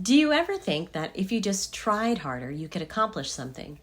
Do you ever think that if you just tried harder, you could accomplish something?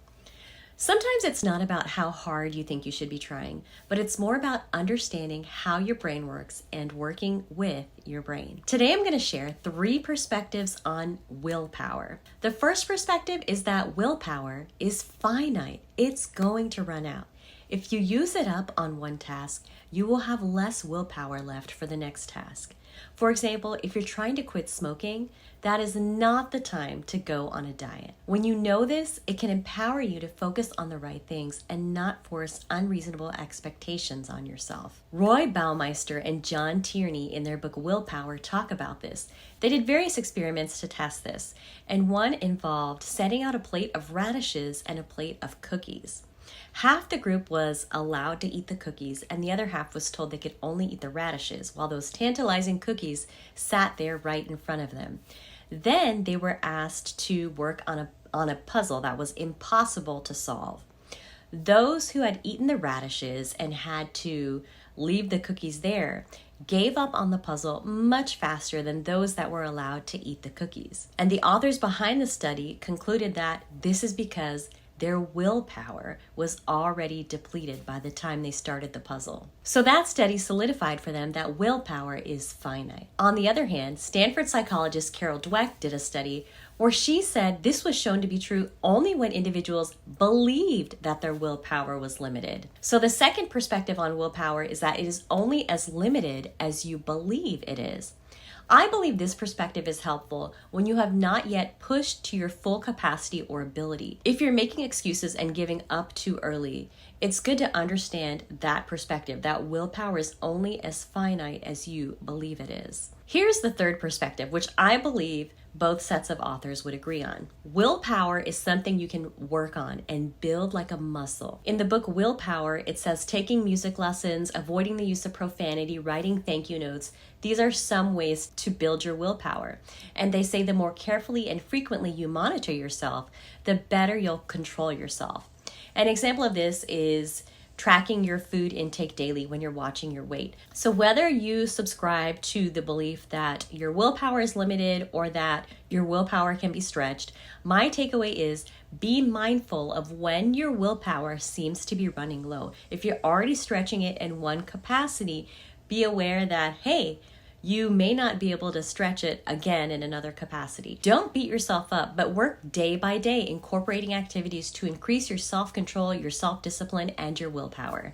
Sometimes it's not about how hard you think you should be trying, but it's more about understanding how your brain works and working with your brain. Today I'm going to share 3 perspectives on willpower. The first perspective is that willpower is finite. It's going to run out. If you use it up on one task, you will have less willpower left for the next task. For example, if you're trying to quit smoking, that is not the time to go on a diet. When you know this, it can empower you to focus on the right things and not force unreasonable expectations on yourself. Roy Baumeister and John Tierney in their book Willpower talk about this. They did various experiments to test this, and one involved setting out a plate of radishes and a plate of cookies. Half the group was allowed to eat the cookies, and the other half was told they could only eat the radishes, while those tantalizing cookies sat there right in front of them. Then they were asked to work on a puzzle that was impossible to solve. Those who had eaten the radishes and had to leave the cookies there gave up on the puzzle much faster than those that were allowed to eat the cookies. And the authors behind the study concluded that this is because their willpower was already depleted by the time they started the puzzle. So that study solidified for them that willpower is finite. On the other hand, Stanford psychologist Carol Dweck did a study where she said this was shown to be true only when individuals believed that their willpower was limited. So the second perspective on willpower is that it is only as limited as you believe it is. I believe this perspective is helpful when you have not yet pushed to your full capacity or ability. If you're making excuses and giving up too early, it's good to understand that perspective, that willpower is only as finite as you believe it is. Here's the third perspective, which I believe both sets of authors would agree on. Willpower is something you can work on and build like a muscle. In the book Willpower, it says taking music lessons, avoiding the use of profanity, writing thank you notes. These are some ways to build your willpower. And they say the more carefully and frequently you monitor yourself, the better you'll control yourself. An example of this is tracking your food intake daily when you're watching your weight. So whether you subscribe to the belief that your willpower is limited or that your willpower can be stretched, my takeaway is be mindful of when your willpower seems to be running low. If you're already stretching it in one capacity, be aware that, hey, you may not be able to stretch it again in another capacity. Don't beat yourself up, but work day by day, incorporating activities to increase your self-control, your self-discipline, and your willpower.